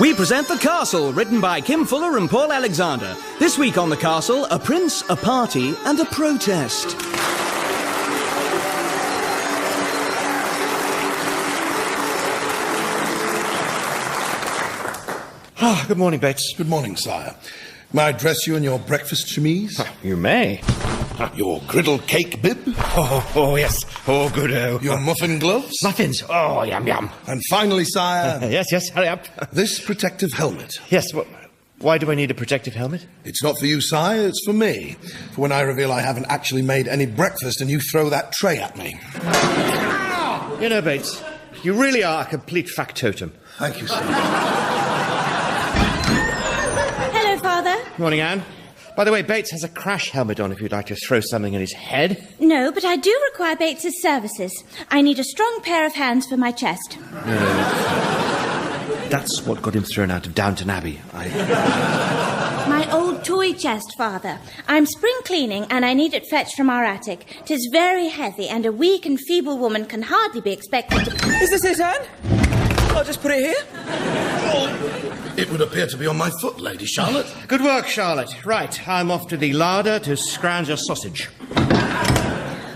We present The Castle, written by Kim Fuller and Paul Alexander. This week on The Castle, a prince, a party, and a protest. Good morning, Bates. Good morning, sire. May I dress you in your breakfast chemise? You may. Your griddle cake bib? Oh, yes. Oh, good. Your muffin gloves? Muffins. Oh, yum, yum. And finally, sire... Yes, hurry up. This protective helmet. Yes, why do I need a protective helmet? It's not for you, sire, it's for me. For when I reveal I haven't actually made any breakfast and you throw that tray at me. You know, Bates, you really are a complete factotum. Thank you, sir. Father? Morning, Anne. By the way, Bates has a crash helmet on if you'd like to throw something in his head. No, but I do require Bates's services. I need a strong pair of hands for my chest. That's what got him thrown out of Downton Abbey. My old toy chest, Father. I'm spring cleaning and I need it fetched from our attic. 'Tis very heavy and a weak and feeble woman can hardly be expected to... Is this it, Anne? I'll just put it here. It would appear to be on my foot, Lady Charlotte. Good work, Charlotte. Right, I'm off to the larder to scrounge a sausage.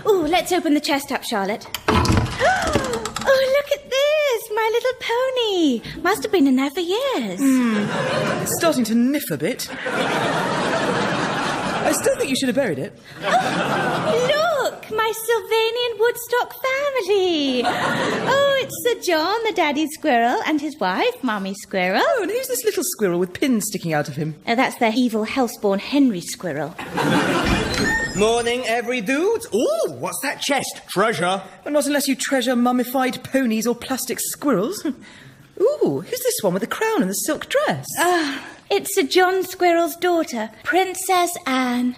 Ooh, let's open the chest up, Charlotte. Oh, look at this! My little pony. Must have been in there for years. It's starting to niff a bit. I still think you should have buried it. Oh, look! My Sylvanian Woodstock family. Oh, it's Sir John, the daddy squirrel, and his wife, Mummy Squirrel. Oh, and who's this little squirrel with pins sticking out of him? Oh, that's their evil hellspawn Henry Squirrel. Morning, every dude. Ooh, what's that chest? Treasure. Well, not unless you treasure mummified ponies or plastic squirrels. Ooh, who's this one with the crown and the silk dress? It's Sir John Squirrel's daughter, Princess Anne.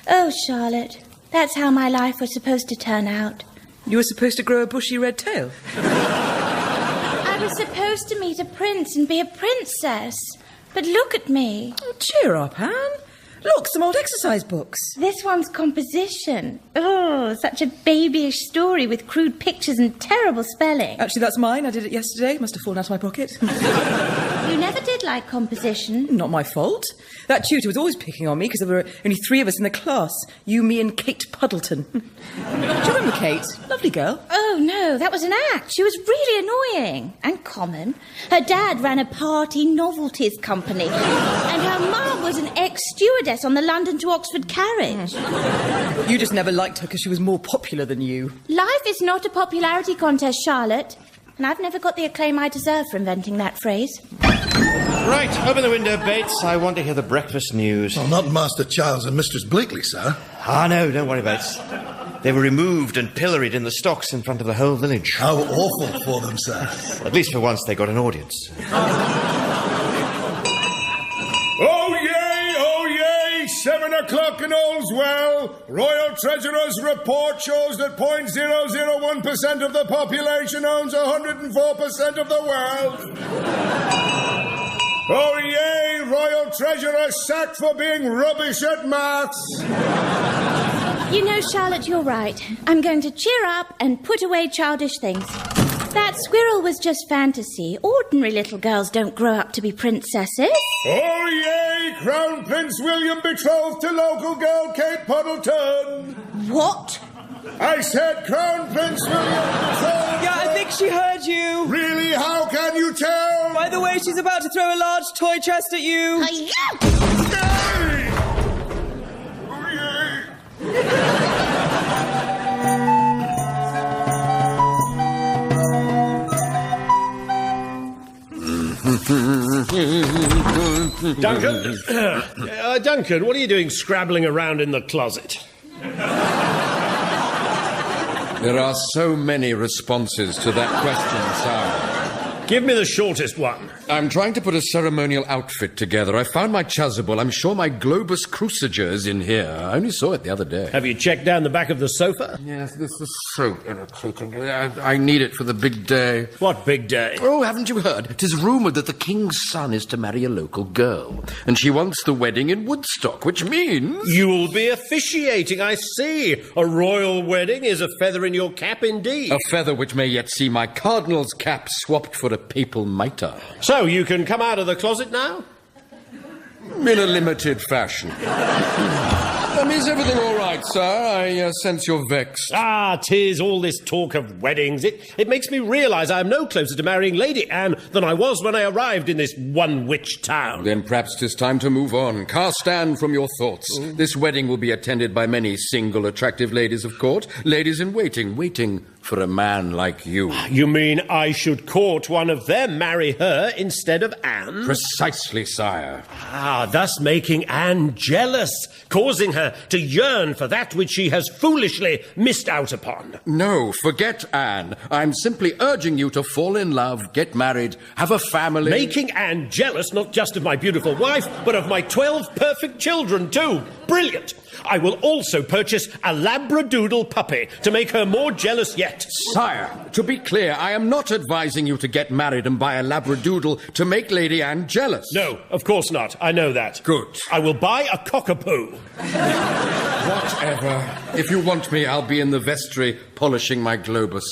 Oh, Charlotte, that's how my life was supposed to turn out. You were supposed to grow a bushy red tail. I was supposed to meet a prince and be a princess. But look at me. Oh, cheer up, Anne. Look, some old exercise books. This one's composition. Oh, such a babyish story with crude pictures and terrible spelling. Actually, that's mine. I did it yesterday. Must have fallen out of my pocket. You never did like composition. Not my fault. That tutor was always picking on me because there were only 3 of us in the class. You, me and Kate Puddleton. Do you remember Kate? Lovely girl. Oh, no, that was an act. She was really annoying and common. Her dad ran a party novelties company and her mum was an ex-stewardess on the London to Oxford carriage. You just never liked her because she was more popular than you. Life is not a popularity contest, Charlotte. And I've never got the acclaim I deserve for inventing that phrase. Right, open the window, Bates. I want to hear the breakfast news. Well, not Master Charles and Mistress Bleakley, sir. No, don't worry, Bates. They were removed and pilloried in the stocks in front of the whole village. How awful for them, sir. At least for once they got an audience. Oh yay, 7 o'clock and all's well. Royal Treasurer's report shows that 0.001% of the population owns 104% of the wealth. Oh yay, Royal Treasurer sacked for being rubbish at maths. You know, Charlotte, you're right. I'm going to cheer up and put away childish things. That squirrel was just fantasy. Ordinary little girls don't grow up to be princesses. Oh yay, Crown Prince William betrothed to local girl Kate Puddleton. What? I said Crown Prince William betrothed. Yeah, I think she heard you. Really? How can you tell? By the way, she's about to throw a large toy chest at you. Hey! Oh yay! Duncan? Duncan, what are you doing scrabbling around in the closet? There are so many responses to that question, sir. Give me the shortest one. I'm trying to put a ceremonial outfit together. I found my chasuble. I'm sure my globus cruciger is in here. I only saw it the other day. Have you checked down the back of the sofa? Yes, this is so irritating. I need it for the big day. What big day? Oh, haven't you heard? It is rumoured that the king's son is to marry a local girl, and she wants the wedding in Woodstock, which means... You'll be officiating, I see. A royal wedding is a feather in your cap indeed. A feather which may yet see my cardinal's cap swapped for a a papal mitre. So, you can come out of the closet now? In a limited fashion. Is everything all right, sir? I sense you're vexed. Ah, 'tis all this talk of weddings. It makes me realise I am no closer to marrying Lady Anne than I was when I arrived in this one-witch town. Then perhaps 'tis time to move on. Cast Anne from your thoughts. This wedding will be attended by many single attractive ladies of court, ladies in waiting, waiting for a man like you. You mean I should court one of them, marry her instead of Anne? Precisely, sire. Ah, thus making Anne jealous, causing her to yearn for that which she has foolishly missed out upon. No, forget Anne. I'm simply urging you to fall in love, get married, have a family. Making Anne jealous not just of my beautiful wife, but of my 12 perfect children, too. Brilliant. I will also purchase a Labradoodle puppy to make her more jealous yet. Sire, to be clear, I am not advising you to get married and buy a Labradoodle to make Lady Anne jealous. No, of course not. I know that. Good. I will buy a cockapoo. Whatever. If you want me, I'll be in the vestry polishing my globus.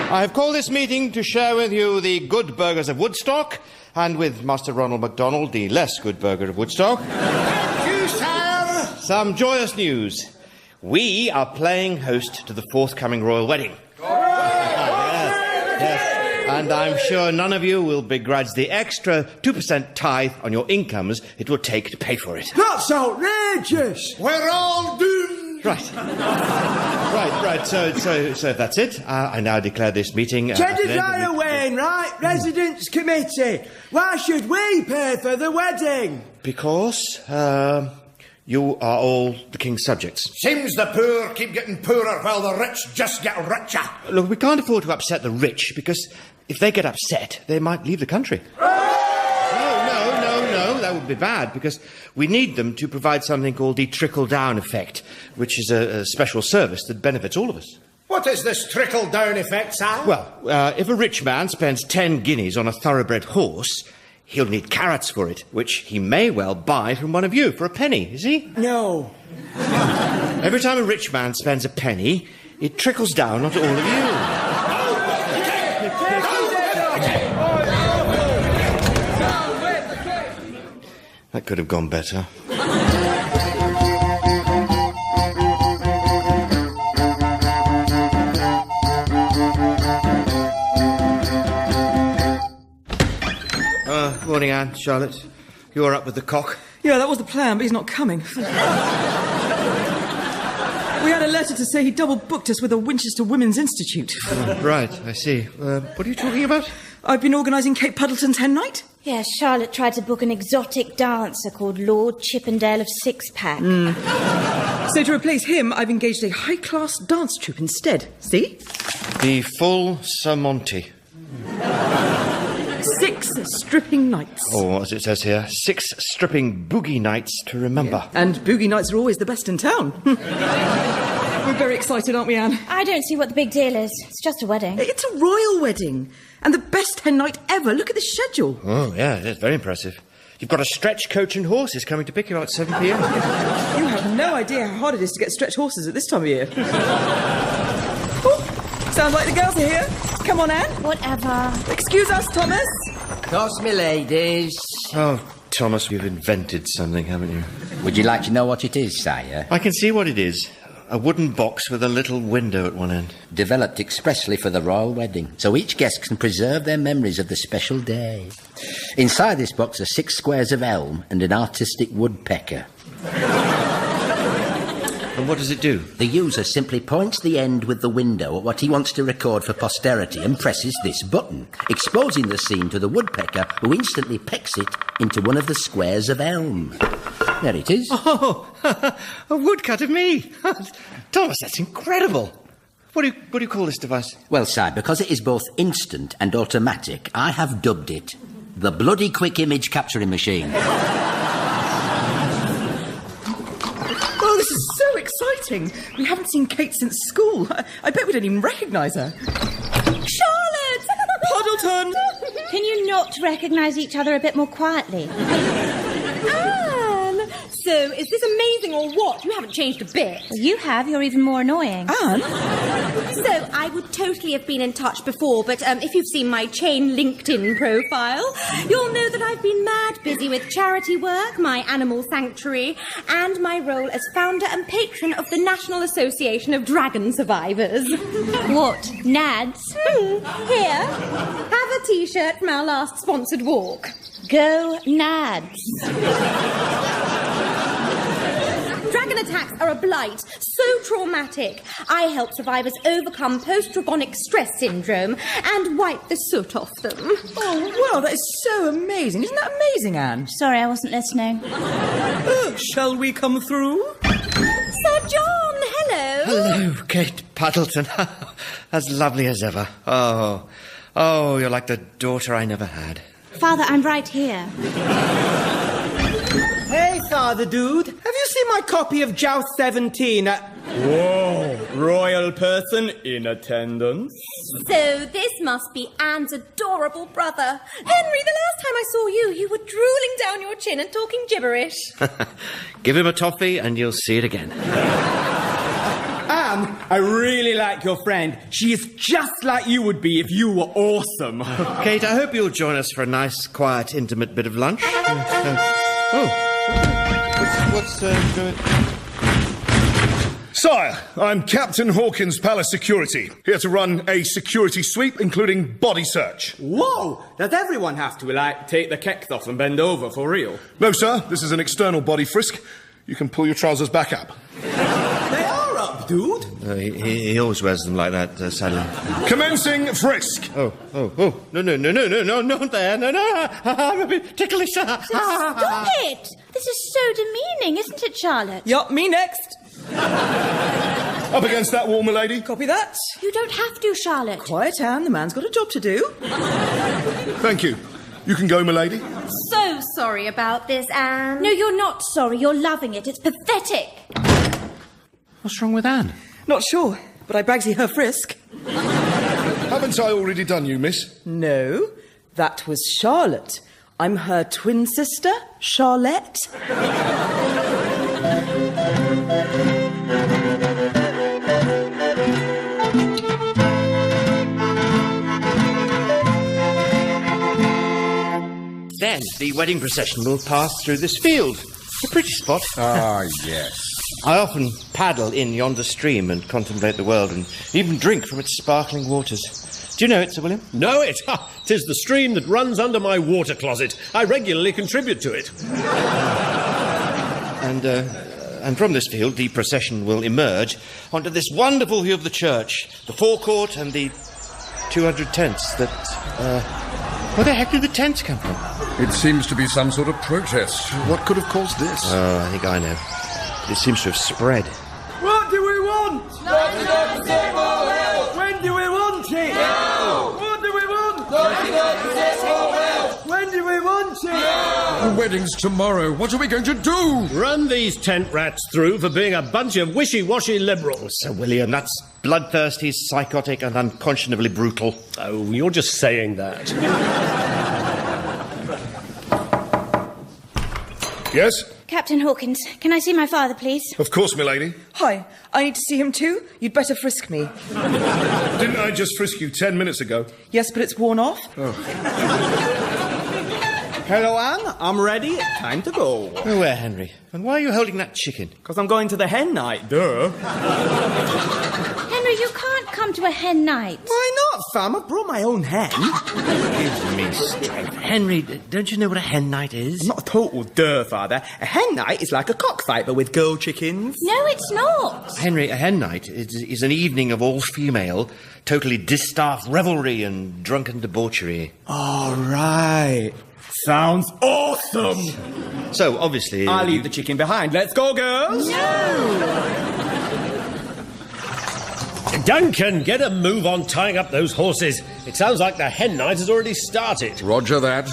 I have called this meeting to share with you the good burgers of Woodstock, and with Master Ronald MacDonald, the less good burger of Woodstock. Thank you, sir. Some joyous news. We are playing host to the forthcoming royal wedding. Yes. And I'm sure none of you will begrudge the extra 2% tithe on your incomes it will take to pay for it. That's outrageous! We're all doomed. Right. Right. So that's it. I now declare this meeting... Jedediah Wainwright, Residents Committee. Why should we pay for the wedding? Because, you are all the king's subjects. Seems the poor keep getting poorer while the rich just get richer. Look, we can't afford to upset the rich, because if they get upset, they might leave the country. No, that would be bad, because we need them to provide something called the trickle-down effect, which is a special service that benefits all of us. What is this trickle-down effect, sir? Well, if a rich man spends 10 guineas on a thoroughbred horse, he'll need carrots for it, which he may well buy from one of you for a penny, is he? No. Every time a rich man spends a penny, it trickles down onto all of you. That could have gone better. Morning, Anne, Charlotte. You're up with the cock. Yeah, that was the plan, but he's not coming. We had a letter to say he double-booked us with the Winchester Women's Institute. Right, I see. What are you talking about? I've been organising Kate Puddleton's hen night. Yes, Charlotte tried to book an exotic dancer called Lord Chippendale of Sixpack. So to replace him, I've engaged a high-class dance troupe instead. See? The full Sir Monty. 6 stripping nights. Or, as it says here, 6 stripping boogie nights to remember. Yeah. And boogie nights are always the best in town. We're very excited, aren't we, Anne? I don't see what the big deal is. It's just a wedding. It's a royal wedding. And the best hen night ever. Look at the schedule. Oh, yeah, it's very impressive. You've got a stretch coach and horses coming to pick you up at 7 p.m. You have no idea how hard it is to get stretch horses at this time of year. Oh, sounds like the girls are here. Come on, Anne. Whatever. Excuse us, Thomas. Toss me, ladies. Oh, Thomas, you've invented something, haven't you? Would you like to know what it is, sire? I can see what it is. A wooden box with a little window at one end. Developed expressly for the royal wedding, so each guest can preserve their memories of the special day. Inside this box are 6 squares of elm and an artistic woodpecker. And what does it do? The user simply points the end with the window at what he wants to record for posterity and presses this button, exposing the scene to the woodpecker, who instantly pecks it into one of the squares of elm. There it is. Oh, a woodcut of me. Thomas, that's incredible. What do you call this device? Well, sire, because it is both instant and automatic, I have dubbed it the bloody quick image capturing machine. Oh, this is so exciting. We haven't seen Kate since school. I bet we don't even recognise her. Charlotte! Puddleton! Can you not recognise each other a bit more quietly? Anne! So is this amazing or what? You haven't changed a bit. Well, you have. You're even more annoying. Anne? So, I would totally have been in touch before, but if you've seen my chain LinkedIn profile, you'll know that I've been mad busy with charity work, my animal sanctuary, and my role as founder and patron of the National Association of Dragon Survivors. What? Nads? Here, have a T-shirt from our last sponsored walk. Go Nads. Dragon attacks are a blight, so traumatic. I help survivors overcome post-traumatic stress syndrome and wipe the soot off them. Oh, wow, that is so amazing. Isn't that amazing, Anne? Sorry, I wasn't listening. Shall we come through? Sir John, hello. Hello, Kate Puddleton. As lovely as ever. Oh, you're like the daughter I never had. Father, I'm right here. Hey, Father Dude, have you seen my copy of Joust 17 Whoa, royal person in attendance. So this must be Anne's adorable brother. Henry, the last time I saw you, you were drooling down your chin and talking gibberish. Give him a toffee and you'll see it again. Anne, I really like your friend. She is just like you would be if you were awesome. Kate, I hope you'll join us for a nice, quiet, intimate bit of lunch. What's going... Sire, I'm Captain Hawkins, Palace Security, here to run a security sweep, including body search. Whoa! Does everyone have to, take the kecks off and bend over for real? No, sir, this is an external body frisk. You can pull your trousers back up. They are up, dude. He always wears them like that, sadly. Commencing frisk. Oh. No, not there. No. I'm a bit ticklish. Stop it! This is so demeaning, isn't it, Charlotte? Yup, me next. Up against that wall, milady. Copy that. You don't have to, Charlotte. Quiet, Anne. The man's got a job to do. Thank you. You can go, milady. So sorry about this, Anne. No, you're not sorry. You're loving it. It's pathetic. What's wrong with Anne? Not sure, but I bragsy her frisk. Haven't I already done you, miss? No, that was Charlotte. I'm her twin sister, Charlotte. Then the wedding procession will pass through this field. A pretty spot. Ah, yes. I often paddle in yonder stream and contemplate the world and even drink from its sparkling waters. Do you know it, Sir William? Know it? Ha! 'Tis the stream that runs under my water closet. I regularly contribute to it. And from this field, the procession will emerge onto this wonderful view of the church, the forecourt and the 200 tents that... where the heck did the tents come from? It seems to be some sort of protest. What could have caused this? Oh, I think I know. It seems to have spread. What do we want? 99% more help! When do we want it? Now! What do we want? 99% more help! When do we want it? The wedding's tomorrow. What are we going to do? Run these tent rats through for being a bunch of wishy-washy liberals. Sir William, that's bloodthirsty, psychotic and unconscionably brutal. Oh, you're just saying that. Yes? Captain Hawkins, can I see my father, please? Of course, milady. Hi, I need to see him too. You'd better frisk me. Didn't I just frisk you 10 minutes ago? Yes, but it's worn off. Hello, Anne. I'm ready. Time to go. Where, Henry? And why are you holding that chicken? Because I'm going to the hen night, duh. Henry, you can't come to a hen night. Why not, fam? I brought my own hen. Give me strength. Henry, don't you know what a hen night is? I'm not a total duh, Father. A hen night is like a cockfight, but with girl chickens. No, it's not. Henry, a hen night is an evening of all-female, totally distaffed revelry and drunken debauchery. All right. Sounds awesome. So, obviously... I'll leave the chicken behind. Let's go, girls. No. Duncan, get a move on tying up those horses. It sounds like the hen night has already started. Roger that.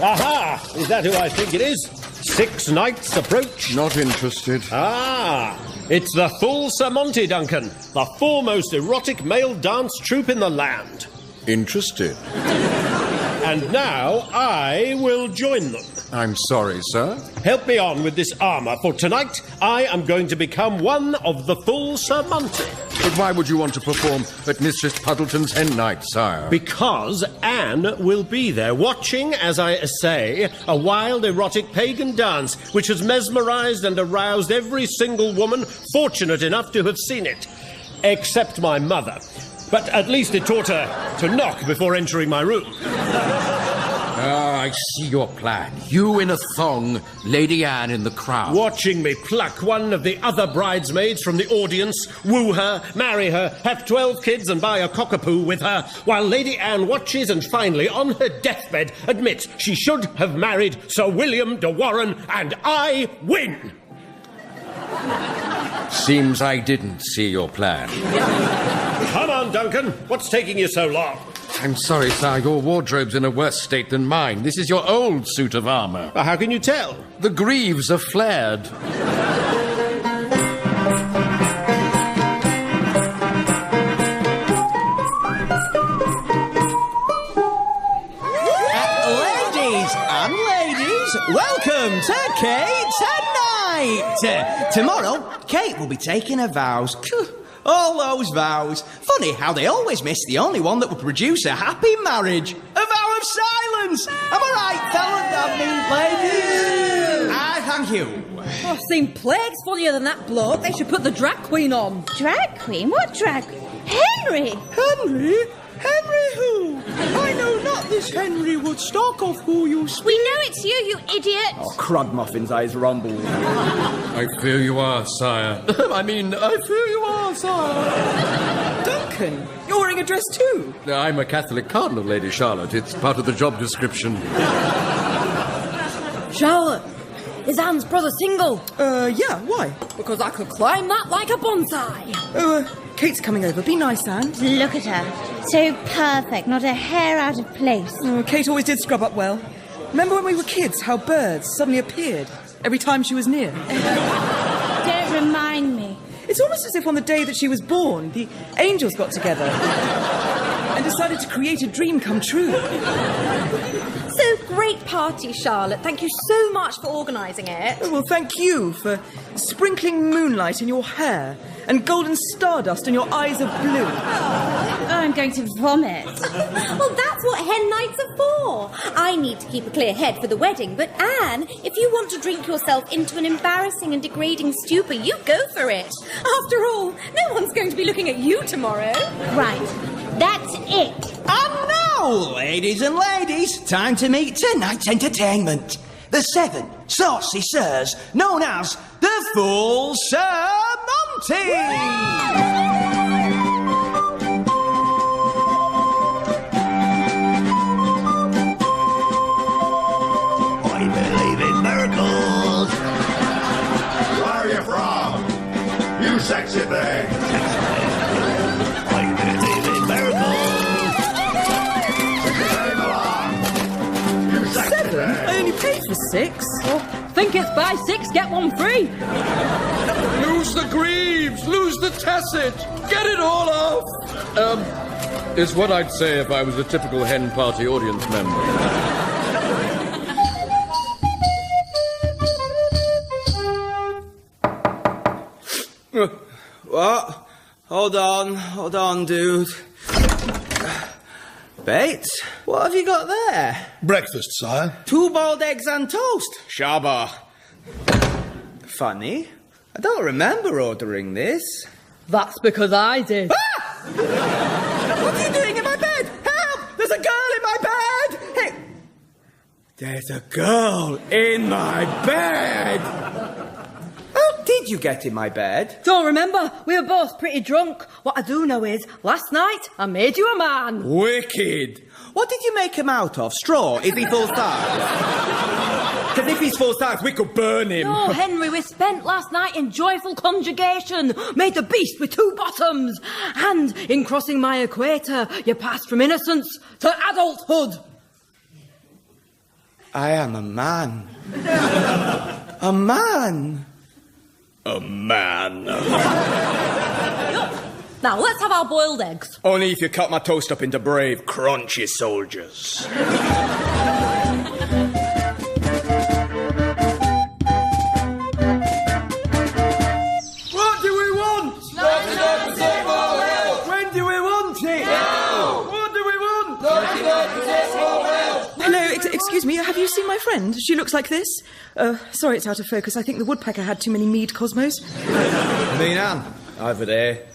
Aha! Is that who I think it is? 6 knights approach. Not interested. Ah! It's the full Sir Monty, Duncan. The foremost erotic male dance troupe in the land. Interested. And now I will join them. I'm sorry, sir. Help me on with this armour, for tonight I am going to become one of the full Sir Monty. But why would you want to perform at Mistress Puddleton's hen night, sire? Because Anne will be there, watching, as I say, a wild, erotic pagan dance which has mesmerised and aroused every single woman fortunate enough to have seen it. Except my mother. But at least it taught her to knock before entering my room. Ah, I see your plan. You in a thong, Lady Anne in the crowd. Watching me pluck one of the other bridesmaids from the audience, woo her, marry her, have 12 kids and buy a cockapoo with her, while Lady Anne watches and finally, on her deathbed, admits she should have married Sir William de Warren, and I win! Seems I didn't see your plan. Come on, Duncan. What's taking you so long? I'm sorry, sir. Your wardrobe's in a worse state than mine. This is your old suit of armour. How can you tell? The greaves are flared. Ladies and ladies, welcome to Kate's Night. Tomorrow, Kate will be taking her vows. All those vows. Funny how they always miss the only one that would produce a happy marriage. A vow of silence. Am I right, fellas? Ladies? I thank you. I've seen plagues funnier than that bloke. They should put the drag queen on. Drag queen? What drag? Henry! Henry? Henry who? I know not this Henry Woodstock of who you speak. We know it's you, you idiot! Oh, crud muffins, eyes rumble. I fear you are, sire. I fear you are, sire. Duncan, you're wearing a dress too. I'm a Catholic cardinal, Lady Charlotte. It's part of the job description. Charlotte, is Anne's brother single? Yeah, why? Because I could climb that like a bonsai. Kate's coming over. Be nice, Anne. Look at her. So perfect, not a hair out of place. Kate always did scrub up well. Remember when we were kids, how birds suddenly appeared every time she was near? Don't remind me. It's almost as if on the day that she was born, the angels got together and decided to create a dream come true. So great party, Charlotte. Thank you so much for organising it. Oh, well, thank you for sprinkling moonlight in your hair and golden stardust in your eyes of blue. Oh, I'm going to vomit. Well, that's what hen nights are for. I need to keep a clear head for the wedding, but Anne, if you want to drink yourself into an embarrassing and degrading stupor, you go for it. After all, no one's going to be looking at you tomorrow. Right, that's it. And now, ladies and ladies, time to meet tonight's entertainment. The 7 saucy sirs, known as the Full Sir Monty. I believe in miracles. Where are you from? You sexy thing. I believe in miracles. You sexy 7? thing. I only paid for 6. Think it's buy 6, get 1 free. Lose the greaves, lose the tacit, get it all off. Is what I'd say if I was a typical hen party audience member. What? Hold on, dude. Bates, what have you got there? Breakfast, sire. 2 boiled eggs and toast. Shabba. Funny. I don't remember ordering this. That's because I did. Ah! What are you doing in my bed? Help! There's a girl in my bed! Hey! There's a girl in my bed! How did you get in my bed? Don't remember, we were both pretty drunk. What I do know is, last night I made you a man. Wicked! What did you make him out of? Straw? Is he full size? Because if he's full size, we could burn him. No, Henry, we spent last night in joyful conjugation, made the beast with 2 bottoms, and in crossing my equator, you passed from innocence to adulthood. I am a man. A man. A man. Now, let's have our boiled eggs. Only if you cut my toast up into brave, crunchy soldiers. friend, she looks like this. Sorry it's out of focus. I think the woodpecker had too many mead Cosmos. I mean, Anne, over there.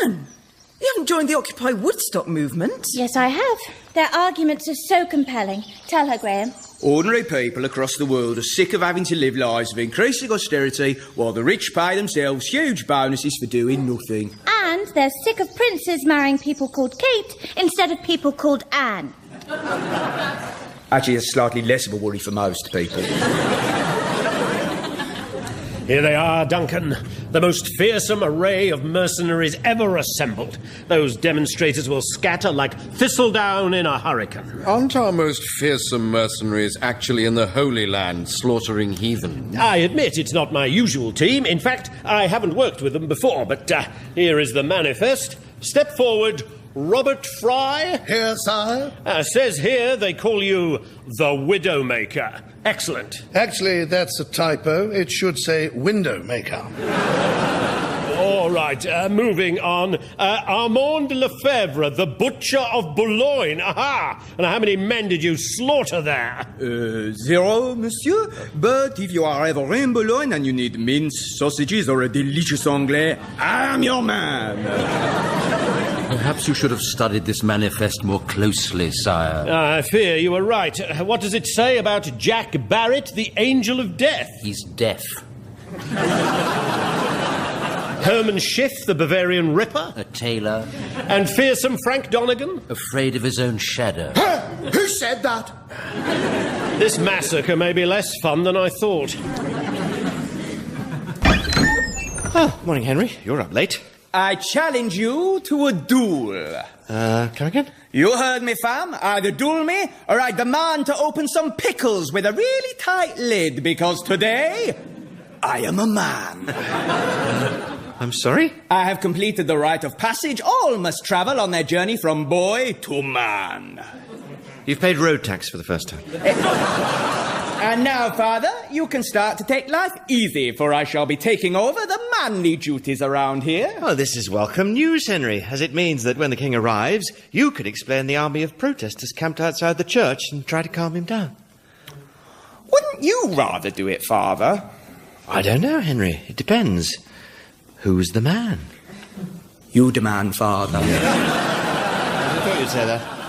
Anne! You haven't joined the Occupy Woodstock movement? Yes, I have. Their arguments are so compelling. Tell her, Graham. Ordinary people across the world are sick of having to live lives of increasing austerity while the rich pay themselves huge bonuses for doing nothing. And they're sick of princes marrying people called Kate instead of people called Anne. Actually, it's slightly less of a worry for most people. Here they are, Duncan. The most fearsome array of mercenaries ever assembled. Those demonstrators will scatter like thistledown in a hurricane. Aren't our most fearsome mercenaries actually in the Holy Land, slaughtering heathen? I admit it's not my usual team. In fact, I haven't worked with them before, but here is the manifest. Step forward, Robert Fry. Here, sire. Says here they call you the Widowmaker. Excellent. Actually, that's a typo. It should say window maker. All right, moving on. Armand Lefebvre, the Butcher of Boulogne. Aha! And how many men did you slaughter there? 0, monsieur. But if you are ever in Boulogne and you need mince, sausages, or a delicious anglais, I am your man. Perhaps you should have studied this manifest more closely, sire. I fear you were right. What does it say about Jack Barrett, the Angel of Death? He's deaf. Herman Schiff, the Bavarian Ripper? A tailor. And fearsome Frank Donegan? Afraid of his own shadow. Who said that? This massacre may be less fun than I thought. Oh, morning, Henry. You're up late. I challenge you to a duel. Come again? You heard me, fam. Either duel me, or I demand to open some pickles with a really tight lid, because today, I am a man. I'm sorry? I have completed the rite of passage. All must travel on their journey from boy to man. You've paid road tax for the first time. And now, Father, you can start to take life easy, for I shall be taking over the manly duties around here. Well, this is welcome news, Henry, as it means that when the king arrives, you could explain the army of protesters camped outside the church and try to calm him down. Wouldn't you rather do it, Father? I don't know, Henry. It depends. Who's the man? You demand, Father. I thought you'd say that.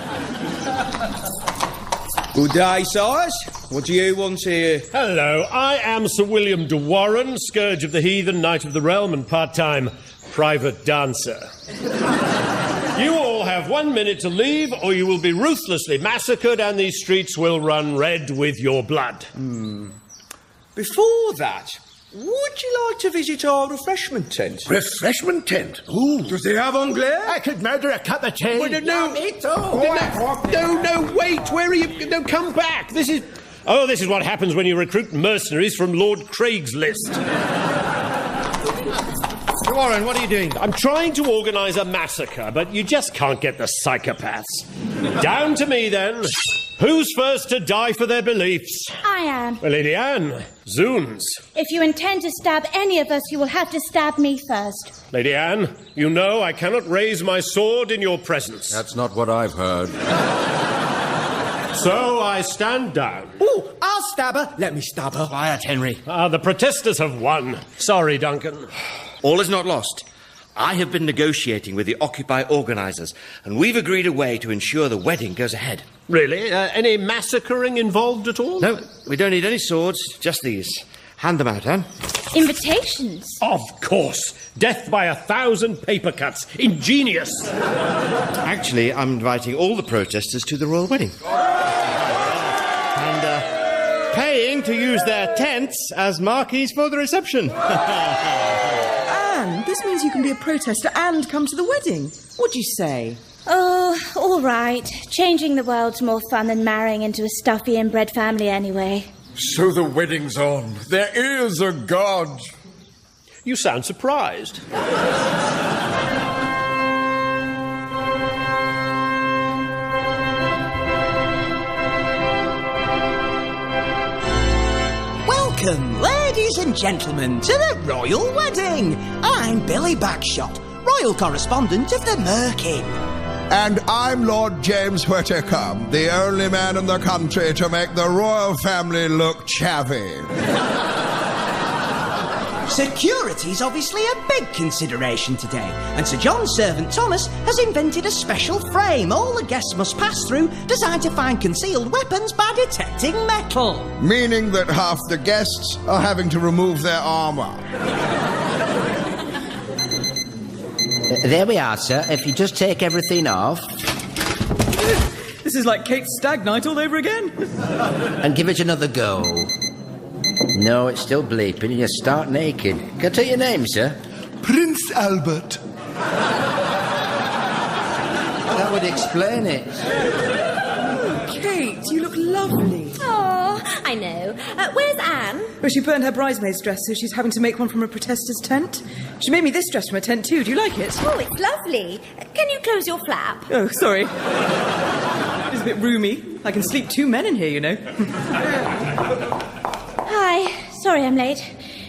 Good day, sirs. What do you want here? Hello, I am Sir William de Warren, Scourge of the Heathen, Knight of the Realm, and part-time private dancer. You all have 1 minute to leave, or you will be ruthlessly massacred, and these streets will run red with your blood. Before that, would you like to visit our refreshment tent? Refreshment tent? Ooh. Does they have anglais? I could murder a cup of tea. No, wait, where are you? No, come back. This is what happens when you recruit mercenaries from Lord Craigslist. Warren, what are you doing? I'm trying to organise a massacre, but you just can't get the psychopaths. Down to me, then. Who's first to die for their beliefs? I am. Well, Lady Anne, zoons. If you intend to stab any of us, you will have to stab me first. Lady Anne, you know I cannot raise my sword in your presence. That's not what I've heard. So I stand down. Oh, I'll stab her. Let me stab her. Quiet, Henry. The protesters have won. Sorry, Duncan. All is not lost. I have been negotiating with the Occupy organisers, and we've agreed a way to ensure the wedding goes ahead. Really? Any massacring involved at all? No, we don't need any swords, just these. Hand them out, Anne. Invitations? Of course. Death by 1,000 paper cuts. Ingenious. Actually, I'm inviting all the protesters to the royal wedding. And paying to use their tents as marquees for the reception. Anne, this means you can be a protester and come to the wedding. What do you say? Oh, all right. Changing the world's more fun than marrying into a stuffy inbred family anyway. So the wedding's on. There is a God. You sound surprised. Welcome, ladies and gentlemen, to the royal wedding. I'm Billy Bagshot, royal correspondent of the Merkin. And I'm Lord James Whittaker, the only man in the country to make the royal family look chavvy. Security's obviously a big consideration today, and Sir John's servant Thomas has invented a special frame all the guests must pass through, designed to find concealed weapons by detecting metal. Meaning that half the guests are having to remove their armour. There we are, sir. If you just take everything off. This is like Kate's stag night all over again. And give it another go. No, it's still bleeping. You start naked. Can I take your name, sir? Prince Albert. That would explain it. Kate, you look lovely. Oh, I know. Where's Anne? Well, she burned her bridesmaid's dress, so she's having to make one from a protester's tent. She made me this dress from a tent too. Do you like it? Oh, it's lovely. Can you close your flap? Oh, sorry. It's a bit roomy. I can sleep 2 men in here, you know. Hi. Sorry I'm late.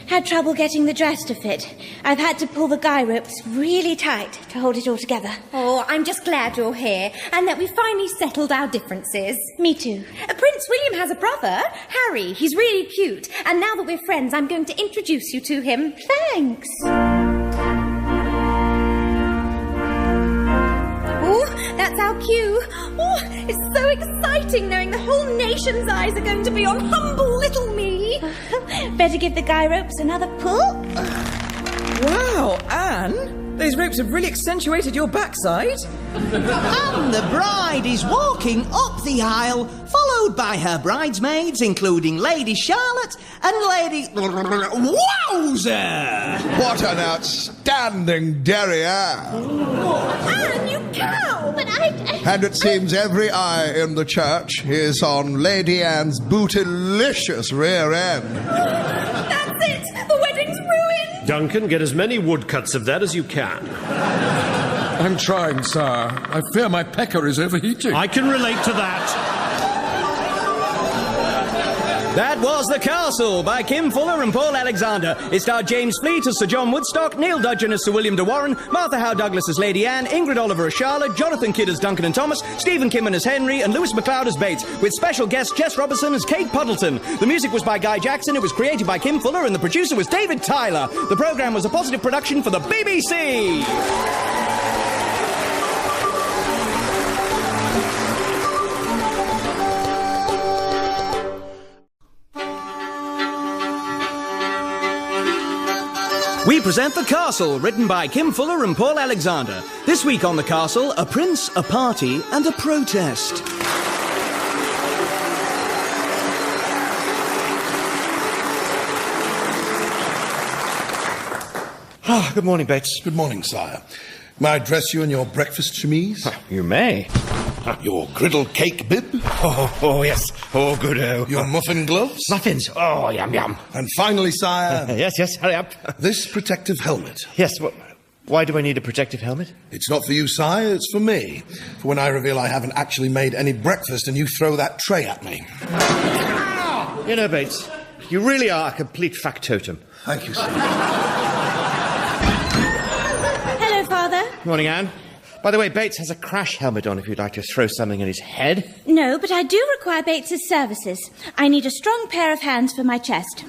Had trouble getting the dress to fit. I've had to pull the guy ropes really tight to hold it all together. Oh, I'm just glad you're here and that we finally settled our differences. Me too. Prince William has a brother, Harry. He's really cute. And now that we're friends, I'm going to introduce you to him. Thanks. Oh, that's our cue. Oh, it's so exciting knowing the whole nation's eyes are going to be on humble little me. Better give the guy ropes another pull. Wow, Anne, those ropes have really accentuated your backside. And the bride is walking up the aisle, followed by her bridesmaids, including Lady Charlotte and Lady... Wowzer! What an outstanding derriere! Anne, you cow! But And it seems every eye in the church is on Lady Anne's bootylicious rear end. That's it! The wedding's ruined! Duncan, get as many woodcuts of that as you can. I'm trying, sir. I fear my pecker is overheating. I can relate to that. That was The Castle by Kim Fuller and Paul Alexander. It starred James Fleet as Sir John Woodstock, Neil Dudgeon as Sir William de Warren, Martha Howe Douglas as Lady Anne, Ingrid Oliver as Charlotte, Jonathan Kidd as Duncan and Thomas, Stephen Kimman as Henry, and Lewis MacLeod as Bates, with special guest Jess Robertson as Kate Puddleton. The music was by Guy Jackson, it was created by Kim Fuller, and the producer was David Tyler. The programme was a positive production for the BBC. We present The Castle, written by Kim Fuller and Paul Alexander. This week on The Castle, a prince, a party, and a protest. Good morning, Bates. Good morning, sire. May I dress you in your breakfast chemise? You may. Your griddle cake bib? Oh, yes. Oh, good. Your muffin gloves? Muffins. Oh, yum, yum. And finally, sire... Yes, hurry up. This protective helmet. Yes, why do I need a protective helmet? It's not for you, sire, it's for me. For when I reveal I haven't actually made any breakfast and you throw that tray at me. You know, Bates, you really are a complete factotum. Thank you, sir. Hello, Father. Morning, Anne. By the way, Bates has a crash helmet on if you'd like to throw something in his head. No, but I do require Bates's services. I need a strong pair of hands for my chest.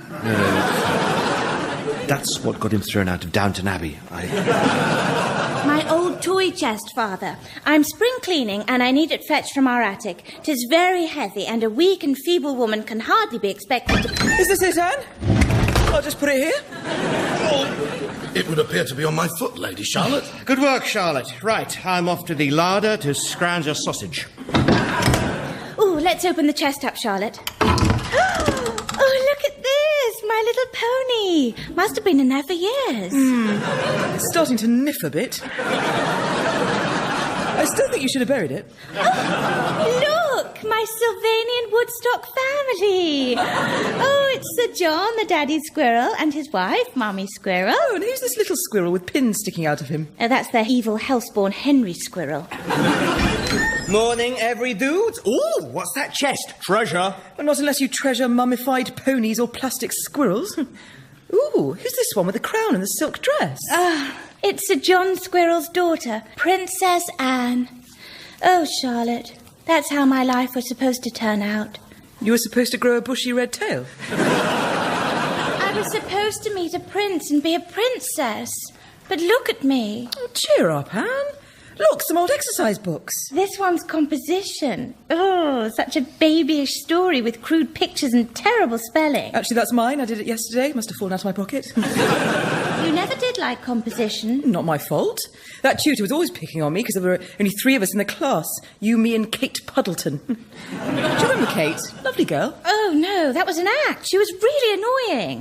That's what got him thrown out of Downton Abbey. My old toy chest, Father. I'm spring cleaning and I need it fetched from our attic. 'Tis very heavy and a weak and feeble woman can hardly be expected to... Is this it, Anne? I'll just put it here. It would appear to be on my foot, Lady Charlotte. Good work, Charlotte. Right, I'm off to the larder to scrounge a sausage. Ooh, let's open the chest up, Charlotte. Oh, look at this! My little pony. Must have been in there for years. It's starting to niff a bit. I still think you should have buried it. Oh, look! My Sylvanian Woodstock family. Oh, it's Sir John, the daddy squirrel, and his wife, Mummy Squirrel. Oh, and who's this little squirrel with pins sticking out of him? Oh, that's their evil hellspawn Henry Squirrel. Morning, every dude. Ooh, what's that chest? Treasure? Well, not unless you treasure mummified ponies or plastic squirrels. Ooh, who's this one with the crown and the silk dress? It's Sir John Squirrel's daughter, Princess Anne. Oh, Charlotte, that's how my life was supposed to turn out. You were supposed to grow a bushy red tail. I was supposed to meet a prince and be a princess. But look at me. Oh, cheer up, Anne. Look, some old exercise books. This one's composition. Oh, such a babyish story with crude pictures and terrible spelling. Actually, that's mine. I did it yesterday. Must have fallen out of my pocket. You never did like composition. Not my fault. That tutor was always picking on me because there were only 3 of us in the class. You, me and Kate Puddleton. Do you remember Kate? Lovely girl. Oh, no, that was an act. She was really annoying.